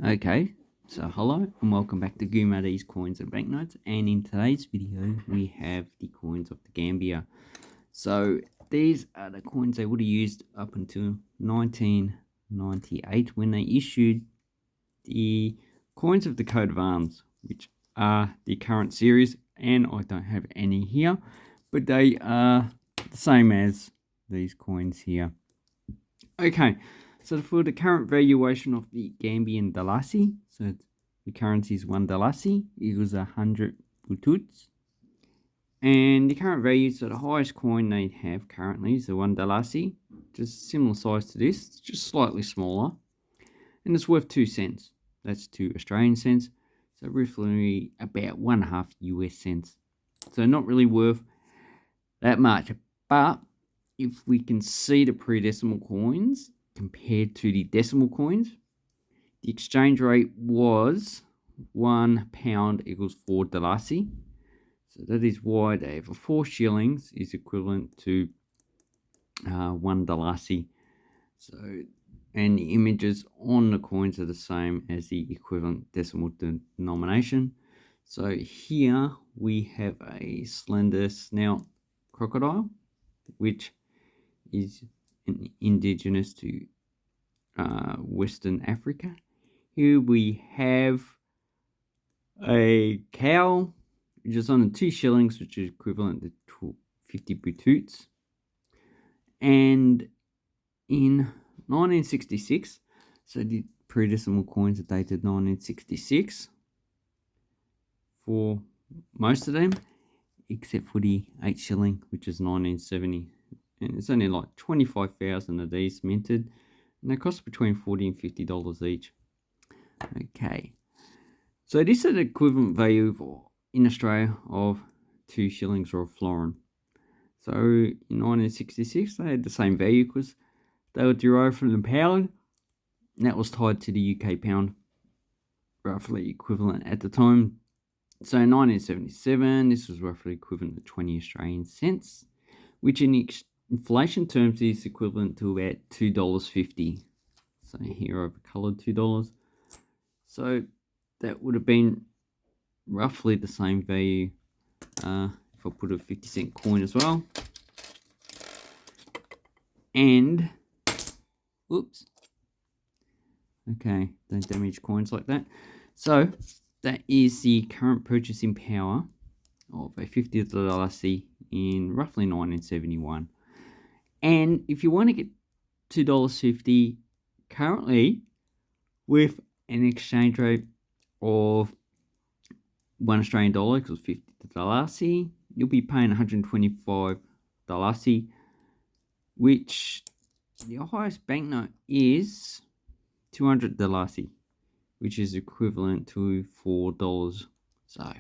Okay, so hello and welcome back to Gumadee's Coins and Banknotes, and in today's video we have the coins of the Gambia. So these are the coins they would have used up until 1998 when they issued the coins of the coat of arms, which are the current series, and I don't have any here, but they are the same as these coins here. Okay, so for the current valuation of the Gambian dalasi, so the currency is 1 dalasi equals 100 bututs. And the current value, so the highest coin they have currently is the 1 dalasi, just similar size to this, just slightly smaller. And it's worth 2 cents. That's 2 Australian cents. So roughly about 1.5 US cents. So not really worth that much. But if we can see the pre-decimal coins compared to the decimal coins, the exchange rate was £1 equals 4 dalasi. So that is why they have 4 shillings is equivalent to 1 dalasi. So, and the images on the coins are the same as the equivalent decimal denomination. So here we have a slender snout crocodile, which is indigenous to Western Africa. Here we have a cow, which is on the 2 shillings, which is equivalent to 50 bututs. And in 1966, so the pre-decimal coins are dated 1966 for most of them, except for the 8 shilling, which is 1970. And it's only like 25,000 of these minted, and they cost between $40 and $50 each. Okay, so this is the equivalent value in Australia of 2 shillings or a florin. So in 1966, they had the same value because they were derived from the pound, and that was tied to the UK pound, roughly equivalent at the time. So in 1977, this was roughly equivalent to 20 Australian cents, which in inflation terms is equivalent to about $2.50. So here I've coloured $2. So that would have been roughly the same value if I put a 50-cent coin as well. And, oops. Okay, don't damage coins like that. So that is the current purchasing power of a 50 dalasi in roughly 1971. And if you want to get $2.50 currently with an exchange rate of $1 Australian dollar equals 50 dalasi, you'll be paying 125 dalasi, which the highest banknote is 200 dalasi, which is equivalent to $4. So,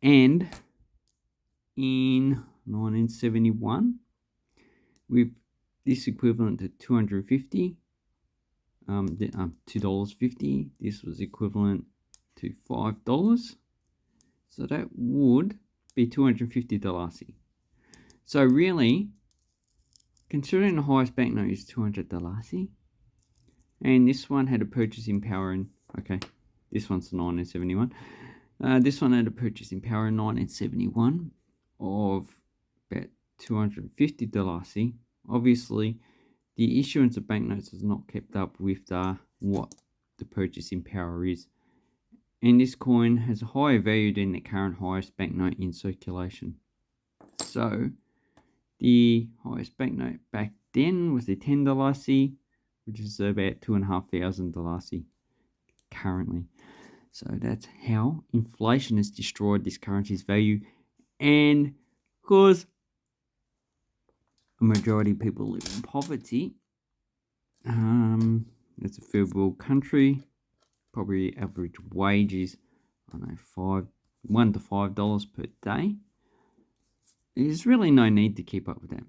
and in 1971, with this equivalent to 250, $2.50, this was equivalent to $5. So that would be 250 dalasi. So really, considering the highest banknote is 200 dalasi, and this one had a purchasing power in, okay, this one's 1971. This one had a purchasing power in 1971 of about 250 dalasi. Obviously, the issuance of banknotes has not kept up with what the purchasing power is. And this coin has a higher value than the current highest banknote in circulation. So, the highest banknote back then was the 10 dalasi, which is about 2,500 dalasi currently. So that's how inflation has destroyed this currency's value. And because a majority of people live in poverty, it's a third world country, probably average wage is, I don't know, $1 to $5 per day. There's really no need to keep up with that,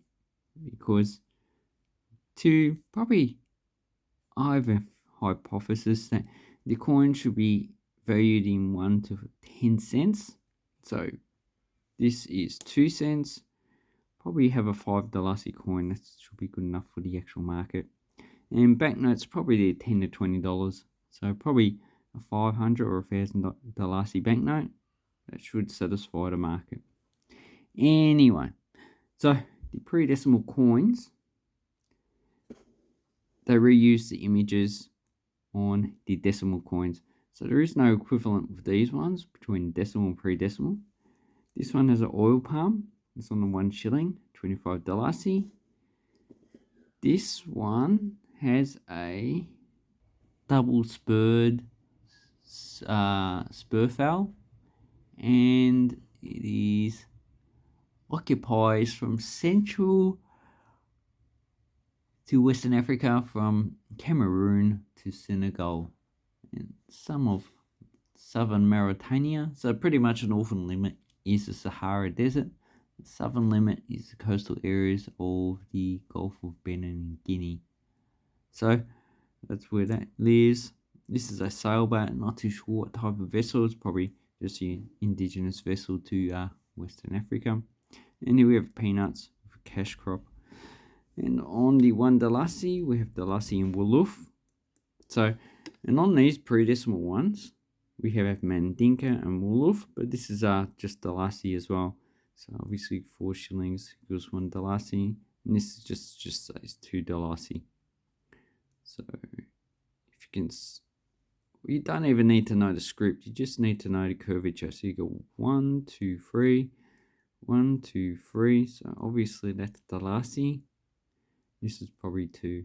because I have a hypothesis that the coin should be valued in 1 to 10 cents. So this is 2 cents. Probably have a 5 dalasi coin. That should be good enough for the actual market. And banknotes probably $10 to $20. So probably a 500 or $1,000 Dalasi banknote. That should satisfy the market. Anyway, so the pre-decimal coins, they reuse the images on the decimal coins. So there is no equivalent with these ones between decimal and pre-decimal. This one has an oil palm. It's on the 1 shilling, 25 Dalasi. This one has a double spurred spur fowl, and it is occupies from Central to Western Africa, from Cameroon to Senegal, and some of southern Mauritania. So pretty much the northern limit is the Sahara Desert. The southern limit is the coastal areas of the Gulf of Benin and Guinea. So that's where that lives. This is a sailboat, not too sure what type of vessel. It's probably just an indigenous vessel to Western Africa. And here we have peanuts for cash crop. And on the 1 Dalasi, we have Dalasi and Wolof. So, and on these pre-decimal ones, we have Mandinka and Wolof, but this is just Dalasi as well. So obviously 4 shillings equals 1 Dalasi, and this is just says 2 Dalasi. So if you can, you don't even need to know the script, you just need to know the curvature. So you go 1, 2, 3, 1, 2, 3. So obviously that's Dalasi. This is probably 2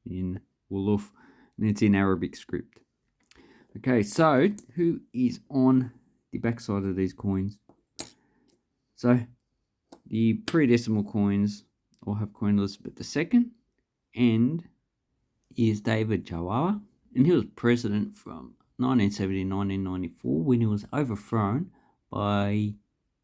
in Wolof, and it's in Arabic script. Okay, so who is on the backside of these coins? So the pre-decimal coins all have Queen Elizabeth II, and is David Jawara, and he was president from 1970 to 1994 when he was overthrown by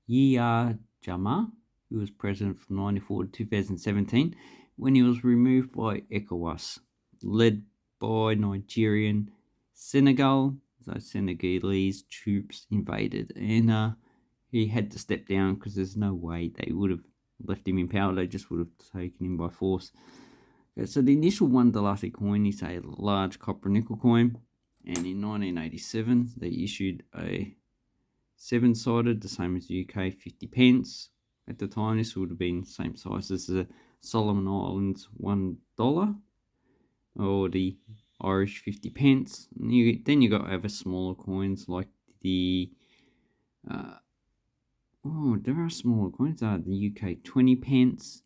Yahya Jammeh, who was president from 1994 to 2017 when he was removed by ECOWAS, led by Nigerian Senegal. So Senegalese troops invaded, and he had to step down because there's no way they would have left him in power. They just would have taken him by force. Okay, so the initial 1 Dalasi coin is a large copper nickel coin, and in 1987 they issued a 7-sided, the same as the UK, 50 pence. At the time, this would have been the same size as the Solomon Islands $1, or the Irish 50 pence. And then you got over smaller coins like the there are smaller coins. The UK 20 pence.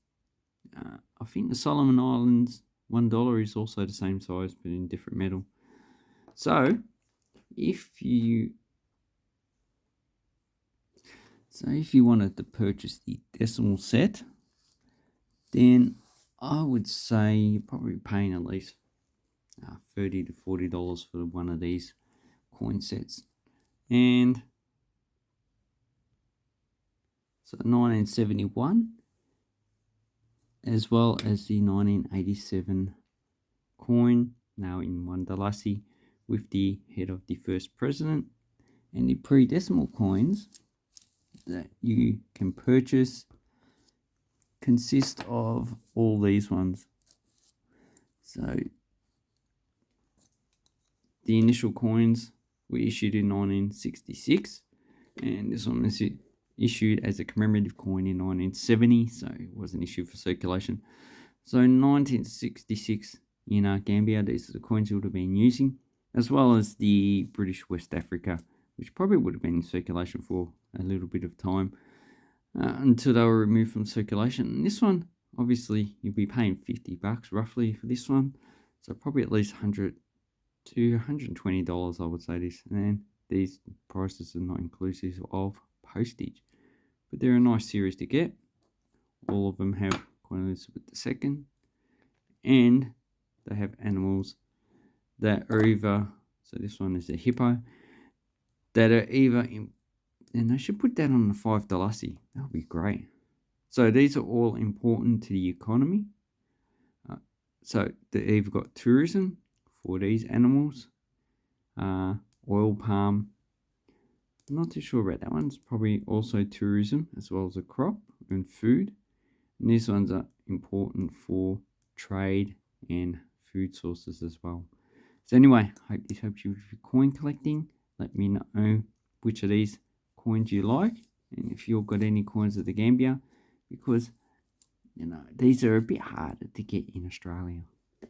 I think the Solomon Islands $1 is also the same size but in different metal. So if you wanted to purchase the decimal set, then I would say you're probably paying at least $30 to $40 for one of these coin sets. And so 1971, as well as the 1987 coin, now in 1 Dalasi, with the head of the first president. And the pre-decimal coins that you can purchase consist of all these ones. So the initial coins were issued in 1966, and this one is issued as a commemorative coin in 1970, so it wasn't issued for circulation. So in 1966 in Gambia, these are the coins you would have been using, as well as the British West Africa, which probably would have been in circulation for a little bit of time until they were removed from circulation. And this one, obviously, you'll be paying $50 roughly for this one, so probably at least $100 to $120, I would say this. And these prices are not inclusive of postage, but they're a nice series to get. All of them have Queen Elizabeth II, and they have animals that are either, so this one is a hippo, that are either in, and they should put that on the 5 Dalasi. That would be great. So these are all important to the economy. So they either got tourism for these animals, oil palm. I'm not too sure about that one. It's probably also tourism as well as a crop and food. And these ones are important for trade and food sources as well. So anyway, hope this helps you with your coin collecting. Let me know which of these coins you like, and if you've got any coins of the Gambia, because these are a bit harder to get in Australia.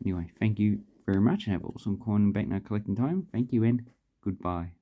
Anyway, thank you very much and have an awesome coin and banknote collecting time. Thank you and goodbye.